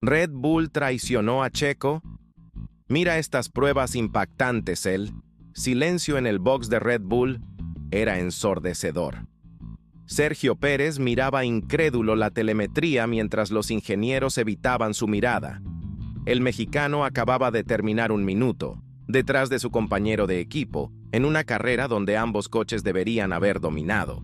¿Red Bull traicionó a Checo? Mira estas pruebas impactantes, el silencio en el box de Red Bull era ensordecedor. Sergio Pérez miraba incrédulo la telemetría mientras los ingenieros evitaban su mirada. El mexicano acababa de terminar un minuto, detrás de su compañero de equipo, en una carrera donde ambos coches deberían haber dominado.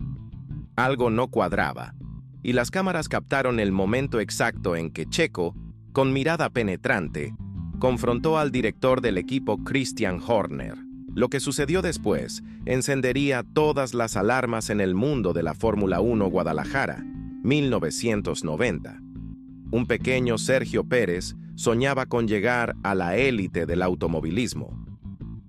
Algo no cuadraba, y las cámaras captaron el momento exacto en que Checo, con mirada penetrante, confrontó al director del equipo Christian Horner. Lo que sucedió después encendería todas las alarmas en el mundo de la Fórmula 1 Guadalajara, 1990. Un pequeño Sergio Pérez soñaba con llegar a la élite del automovilismo.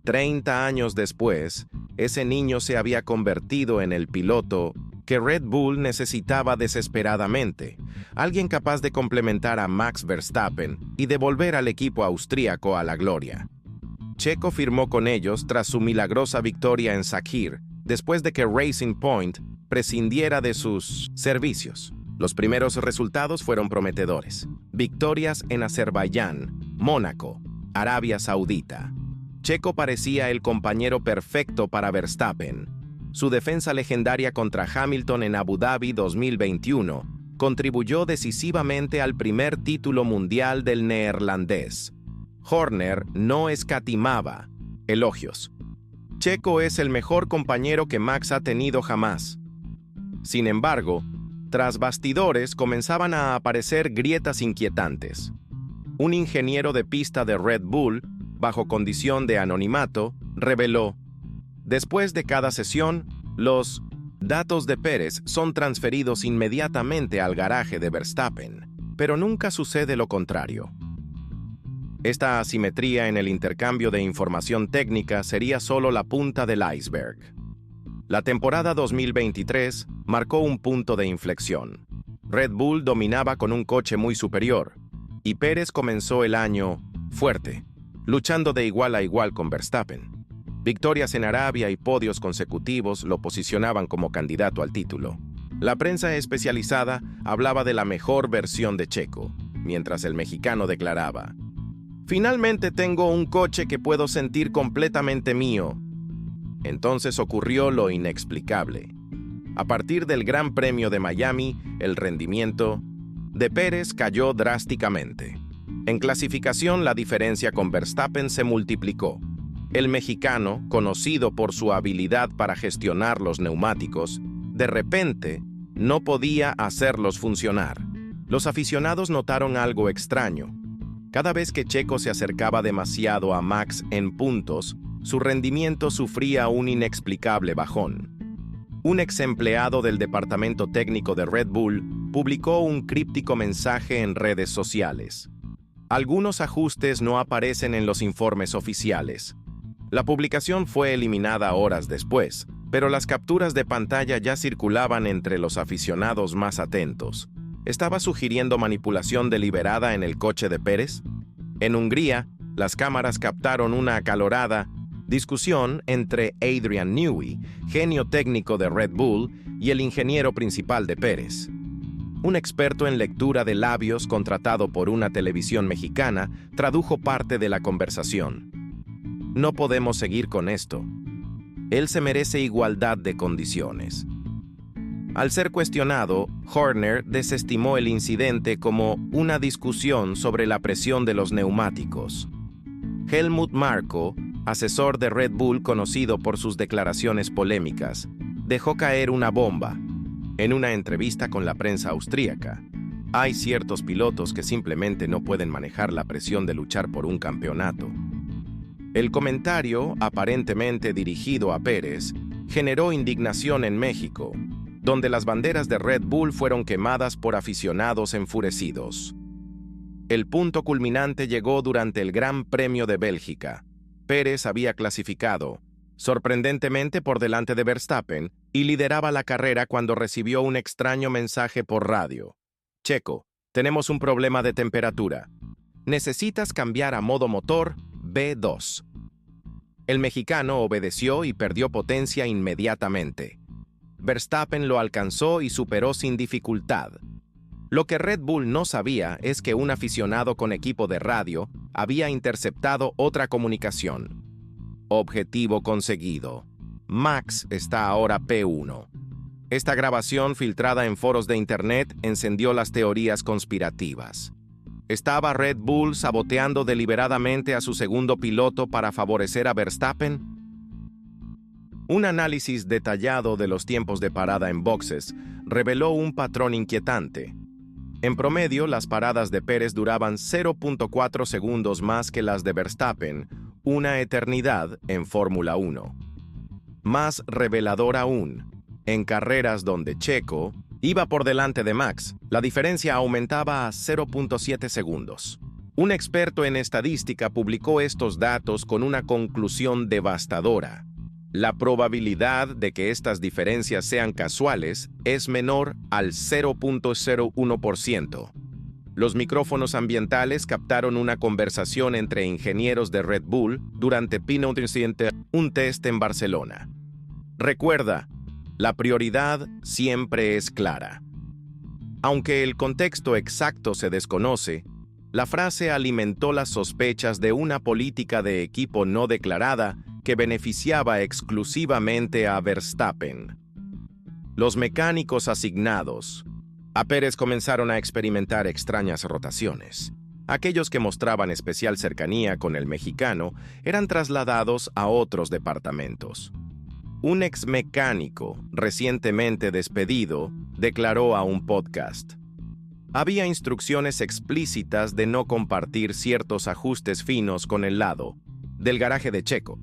30 años después, ese niño se había convertido en el piloto que Red Bull necesitaba desesperadamente, alguien capaz de complementar a Max Verstappen y devolver al equipo austríaco a la gloria. Checo firmó con ellos tras su milagrosa victoria en Sakhir, después de que Racing Point prescindiera de sus servicios. Los primeros resultados fueron prometedores. Victorias en Azerbaiyán, Mónaco, Arabia Saudita. Checo parecía el compañero perfecto para Verstappen. Su defensa legendaria contra Hamilton en Abu Dhabi 2021 contribuyó decisivamente al primer título mundial del neerlandés. Horner no escatimaba elogios. Checo es el mejor compañero que Max ha tenido jamás. Sin embargo, tras bastidores comenzaban a aparecer grietas inquietantes. Un ingeniero de pista de Red Bull, bajo condición de anonimato, reveló: después de cada sesión, los datos de Pérez son transferidos inmediatamente al garaje de Verstappen, pero nunca sucede lo contrario. Esta asimetría en el intercambio de información técnica sería solo la punta del iceberg. La temporada 2023 marcó un punto de inflexión. Red Bull dominaba con un coche muy superior, y Pérez comenzó el año fuerte, luchando de igual a igual con Verstappen. Victorias en Arabia y podios consecutivos lo posicionaban como candidato al título. La prensa especializada hablaba de la mejor versión de Checo, mientras el mexicano declaraba: «Finalmente tengo un coche que puedo sentir completamente mío». Entonces ocurrió lo inexplicable. A partir del Gran Premio de Miami, el rendimiento de Pérez cayó drásticamente. En clasificación, la diferencia con Verstappen se multiplicó. El mexicano, conocido por su habilidad para gestionar los neumáticos, de repente no podía hacerlos funcionar. Los aficionados notaron algo extraño. Cada vez que Checo se acercaba demasiado a Max en puntos, su rendimiento sufría un inexplicable bajón. Un ex empleado del departamento técnico de Red Bull publicó un críptico mensaje en redes sociales. Algunos ajustes no aparecen en los informes oficiales. La publicación fue eliminada horas después, pero las capturas de pantalla ya circulaban entre los aficionados más atentos. ¿Estaba sugiriendo manipulación deliberada en el coche de Pérez? En Hungría, las cámaras captaron una acalorada discusión entre Adrian Newey, genio técnico de Red Bull, y el ingeniero principal de Pérez. Un experto en lectura de labios contratado por una televisión mexicana tradujo parte de la conversación. «No podemos seguir con esto. Él se merece igualdad de condiciones». Al ser cuestionado, Horner desestimó el incidente como una discusión sobre la presión de los neumáticos. Helmut Marko, asesor de Red Bull conocido por sus declaraciones polémicas, dejó caer una bomba. En una entrevista con la prensa austríaca: «Hay ciertos pilotos que simplemente no pueden manejar la presión de luchar por un campeonato». El comentario, aparentemente dirigido a Pérez, generó indignación en México, donde las banderas de Red Bull fueron quemadas por aficionados enfurecidos. El punto culminante llegó durante el Gran Premio de Bélgica. Pérez había clasificado, sorprendentemente por delante de Verstappen, y lideraba la carrera cuando recibió un extraño mensaje por radio. «Checo, tenemos un problema de temperatura. Necesitas cambiar a modo motor B2». El mexicano obedeció y perdió potencia inmediatamente. Verstappen lo alcanzó y superó sin dificultad. Lo que Red Bull no sabía es que un aficionado con equipo de radio había interceptado otra comunicación. Objetivo conseguido. Max está ahora P1. Esta grabación, filtrada en foros de Internet, encendió las teorías conspirativas. ¿Estaba Red Bull saboteando deliberadamente a su segundo piloto para favorecer a Verstappen? Un análisis detallado de los tiempos de parada en boxes reveló un patrón inquietante. En promedio, las paradas de Pérez duraban 0.4 segundos más que las de Verstappen, una eternidad en Fórmula 1. Más revelador aún, en carreras donde Checo iba por delante de Max, la diferencia aumentaba a 0.7 segundos. Un experto en estadística publicó estos datos con una conclusión devastadora. La probabilidad de que estas diferencias sean casuales es menor al 0.01%. Los micrófonos ambientales captaron una conversación entre ingenieros de Red Bull durante un test en Barcelona. Recuerda, la prioridad siempre es clara. Aunque el contexto exacto se desconoce, la frase alimentó las sospechas de una política de equipo no declarada que beneficiaba exclusivamente a Verstappen. Los mecánicos asignados a Pérez comenzaron a experimentar extrañas rotaciones. Aquellos que mostraban especial cercanía con el mexicano eran trasladados a otros departamentos. Un ex mecánico, recientemente despedido, declaró a un podcast: había instrucciones explícitas de no compartir ciertos ajustes finos con el lado del garaje de Checo.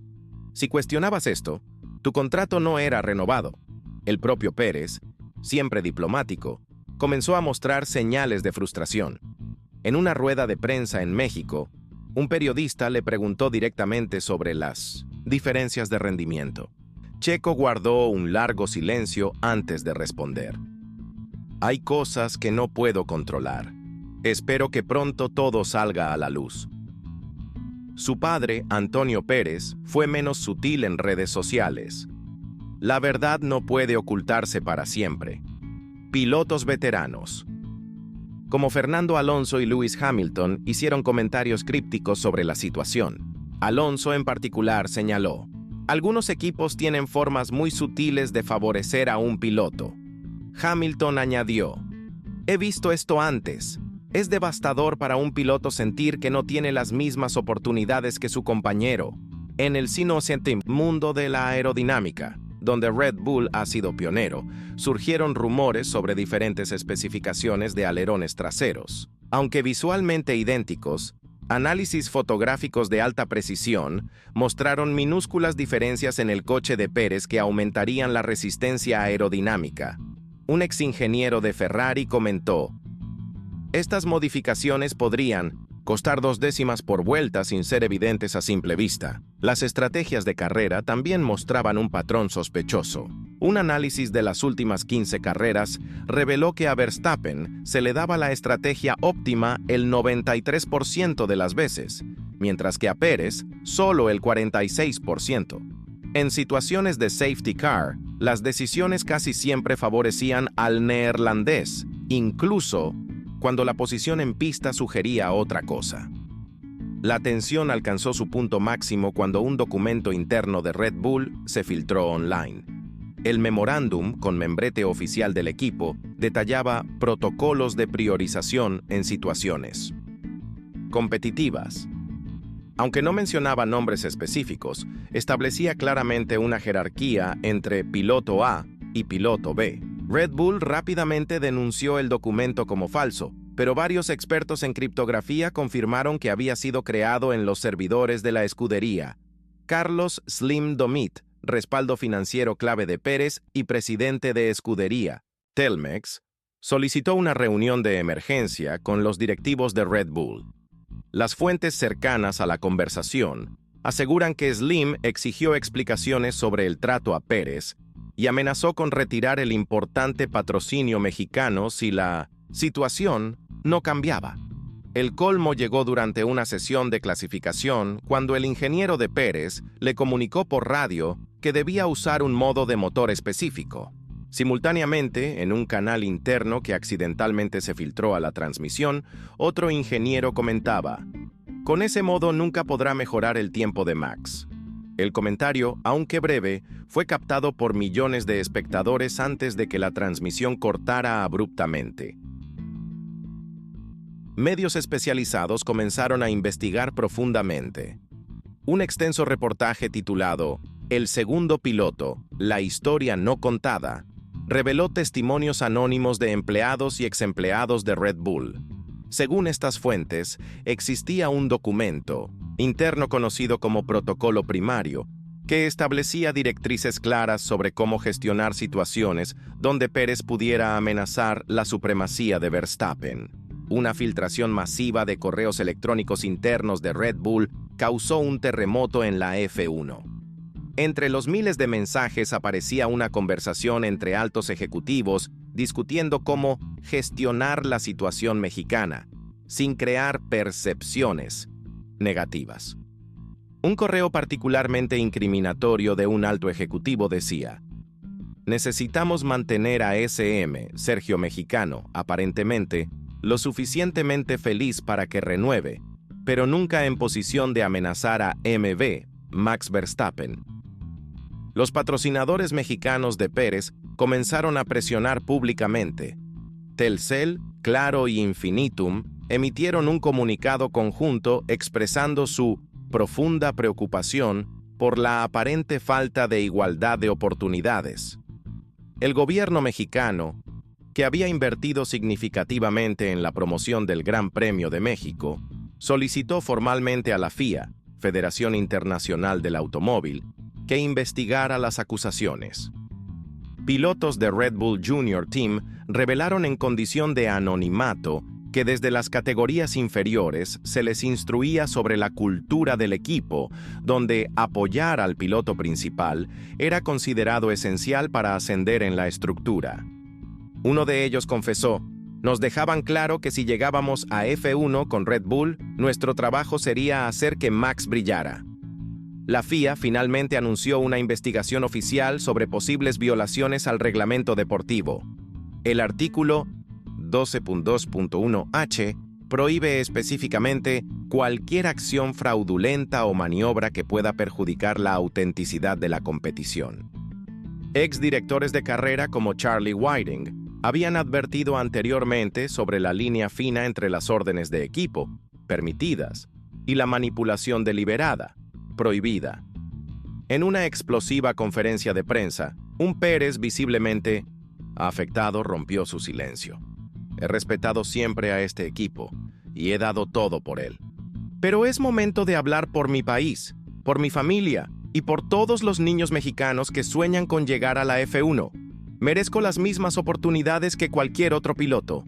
Si cuestionabas esto, tu contrato no era renovado. El propio Pérez, siempre diplomático, comenzó a mostrar señales de frustración. En una rueda de prensa en México, un periodista le preguntó directamente sobre las diferencias de rendimiento. Checo guardó un largo silencio antes de responder. Hay cosas que no puedo controlar. Espero que pronto todo salga a la luz. Su padre, Antonio Pérez, fue menos sutil en redes sociales. La verdad no puede ocultarse para siempre. Pilotos veteranos, como Fernando Alonso y Lewis Hamilton, hicieron comentarios crípticos sobre la situación. Alonso en particular señaló: algunos equipos tienen formas muy sutiles de favorecer a un piloto. Hamilton añadió: he visto esto antes. Es devastador para un piloto sentir que no tiene las mismas oportunidades que su compañero. En el inocente mundo de la aerodinámica, donde Red Bull ha sido pionero, surgieron rumores sobre diferentes especificaciones de alerones traseros. Aunque visualmente idénticos, análisis fotográficos de alta precisión mostraron minúsculas diferencias en el coche de Pérez que aumentarían la resistencia aerodinámica. Un exingeniero de Ferrari comentó: estas modificaciones podrían costar 2 décimas por vuelta sin ser evidentes a simple vista. Las estrategias de carrera también mostraban un patrón sospechoso. Un análisis de las últimas 15 carreras reveló que a Verstappen se le daba la estrategia óptima el 93% de las veces, mientras que a Pérez solo el 46%. En situaciones de safety car, las decisiones casi siempre favorecían al neerlandés, incluso cuando la posición en pista sugería otra cosa. La tensión alcanzó su punto máximo cuando un documento interno de Red Bull se filtró online. El memorándum, con membrete oficial del equipo, detallaba protocolos de priorización en situaciones competitivas. Aunque no mencionaba nombres específicos, establecía claramente una jerarquía entre piloto A y piloto B. Red Bull rápidamente denunció el documento como falso, pero varios expertos en criptografía confirmaron que había sido creado en los servidores de la escudería. Carlos Slim Domit, respaldo financiero clave de Pérez y presidente de escudería, Telmex, solicitó una reunión de emergencia con los directivos de Red Bull. Las fuentes cercanas a la conversación aseguran que Slim exigió explicaciones sobre el trato a Pérez y amenazó con retirar el importante patrocinio mexicano si la situación no cambiaba. El colmo llegó durante una sesión de clasificación cuando el ingeniero de Pérez le comunicó por radio que debía usar un modo de motor específico. Simultáneamente, en un canal interno que accidentalmente se filtró a la transmisión, otro ingeniero comentaba: «Con ese modo nunca podrá mejorar el tiempo de Max». El comentario, aunque breve, fue captado por millones de espectadores antes de que la transmisión cortara abruptamente. Medios especializados comenzaron a investigar profundamente. Un extenso reportaje titulado «El segundo piloto, la historia no contada», reveló testimonios anónimos de empleados y exempleados de Red Bull. Según estas fuentes, existía un documento interno conocido como Protocolo Primario, que establecía directrices claras sobre cómo gestionar situaciones donde Pérez pudiera amenazar la supremacía de Verstappen. Una filtración masiva de correos electrónicos internos de Red Bull causó un terremoto en la F1. Entre los miles de mensajes aparecía una conversación entre altos ejecutivos discutiendo cómo gestionar la situación mexicana, sin crear percepciones negativas. Un correo particularmente incriminatorio de un alto ejecutivo decía: «Necesitamos mantener a SM, Sergio Mexicano, aparentemente, lo suficientemente feliz para que renueve, pero nunca en posición de amenazar a MV, Max Verstappen». Los patrocinadores mexicanos de Pérez comenzaron a presionar públicamente. Telcel, Claro y Infinitum emitieron un comunicado conjunto expresando su profunda preocupación por la aparente falta de igualdad de oportunidades. El gobierno mexicano, que había invertido significativamente en la promoción del Gran Premio de México, solicitó formalmente a la FIA, Federación Internacional del Automóvil, que investigara las acusaciones. Pilotos de Red Bull Junior Team revelaron en condición de anonimato que desde las categorías inferiores se les instruía sobre la cultura del equipo, donde apoyar al piloto principal era considerado esencial para ascender en la estructura. Uno de ellos confesó: «Nos dejaban claro que si llegábamos a F1 con Red Bull, nuestro trabajo sería hacer que Max brillara». La FIA finalmente anunció una investigación oficial sobre posibles violaciones al reglamento deportivo. El artículo 12.2.1h prohíbe específicamente cualquier acción fraudulenta o maniobra que pueda perjudicar la autenticidad de la competición. Exdirectores de carrera como Charlie Whiting habían advertido anteriormente sobre la línea fina entre las órdenes de equipo, permitidas, y la manipulación deliberada, prohibida. En una explosiva conferencia de prensa, un Pérez visiblemente afectado rompió su silencio. «He respetado siempre a este equipo y he dado todo por él. Pero es momento de hablar por mi país, por mi familia y por todos los niños mexicanos que sueñan con llegar a la F1. Merezco las mismas oportunidades que cualquier otro piloto».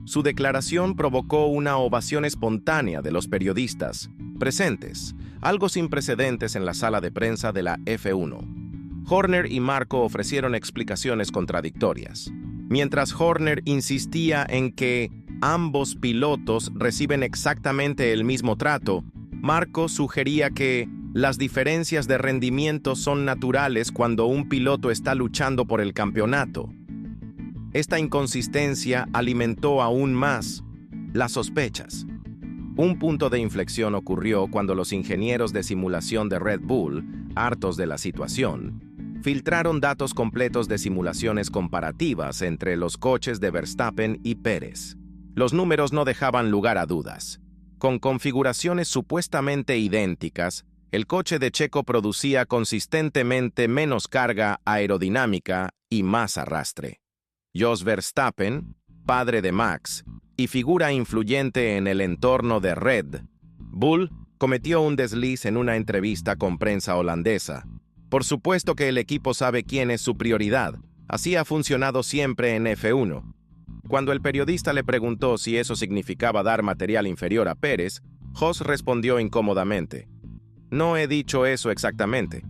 Su declaración provocó una ovación espontánea de los periodistas presentes, algo sin precedentes en la sala de prensa de la F1. Horner y Marco ofrecieron explicaciones contradictorias. Mientras Horner insistía en que ambos pilotos reciben exactamente el mismo trato, Marco sugería que las diferencias de rendimiento son naturales cuando un piloto está luchando por el campeonato. Esta inconsistencia alimentó aún más las sospechas. Un punto de inflexión ocurrió cuando los ingenieros de simulación de Red Bull, hartos de la situación, filtraron datos completos de simulaciones comparativas entre los coches de Verstappen y Pérez. Los números no dejaban lugar a dudas. Con configuraciones supuestamente idénticas, el coche de Checo producía consistentemente menos carga aerodinámica y más arrastre. Jos Verstappen, padre de Max y figura influyente en el entorno de Red Bull, cometió un desliz en una entrevista con prensa holandesa. Por supuesto que el equipo sabe quién es su prioridad. Así ha funcionado siempre en F1. Cuando el periodista le preguntó si eso significaba dar material inferior a Pérez, Jos respondió incómodamente: «No he dicho eso exactamente»,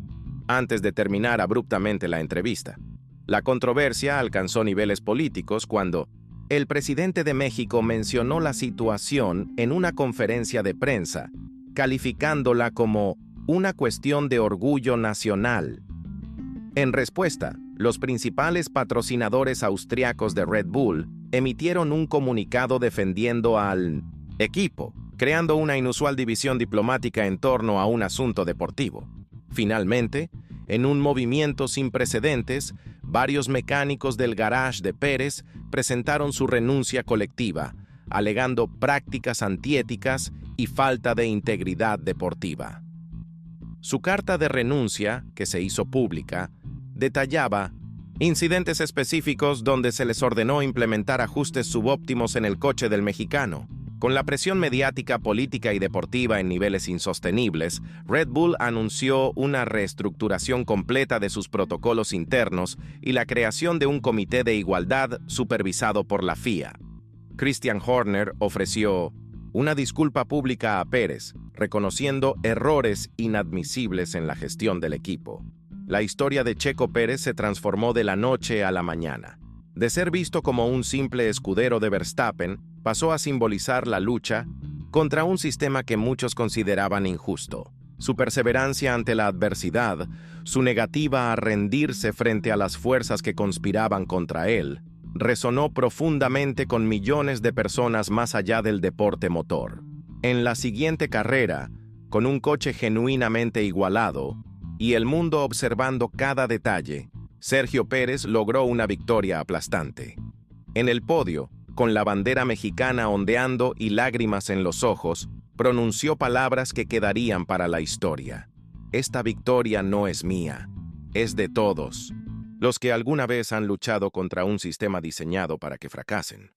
antes de terminar abruptamente la entrevista. La controversia alcanzó niveles políticos cuando el presidente de México mencionó la situación en una conferencia de prensa, calificándola como una cuestión de orgullo nacional. En respuesta, los principales patrocinadores austriacos de Red Bull emitieron un comunicado defendiendo al equipo, creando una inusual división diplomática en torno a un asunto deportivo. Finalmente, en un movimiento sin precedentes, varios mecánicos del garage de Pérez presentaron su renuncia colectiva, alegando prácticas antiéticas y falta de integridad deportiva. Su carta de renuncia, que se hizo pública, detallaba incidentes específicos donde se les ordenó implementar ajustes subóptimos en el coche del mexicano. Con la presión mediática, política y deportiva en niveles insostenibles, Red Bull anunció una reestructuración completa de sus protocolos internos y la creación de un comité de igualdad supervisado por la FIA. Christian Horner ofreció una disculpa pública a Pérez, reconociendo errores inadmisibles en la gestión del equipo. La historia de Checo Pérez se transformó de la noche a la mañana. De ser visto como un simple escudero de Verstappen, pasó a simbolizar la lucha contra un sistema que muchos consideraban injusto. Su perseverancia ante la adversidad, su negativa a rendirse frente a las fuerzas que conspiraban contra él, resonó profundamente con millones de personas más allá del deporte motor. En la siguiente carrera, con un coche genuinamente igualado y el mundo observando cada detalle, Sergio Pérez logró una victoria aplastante. En el podio, con la bandera mexicana ondeando y lágrimas en los ojos, pronunció palabras que quedarían para la historia. Esta victoria no es mía, es de todos, los que alguna vez han luchado contra un sistema diseñado para que fracasen.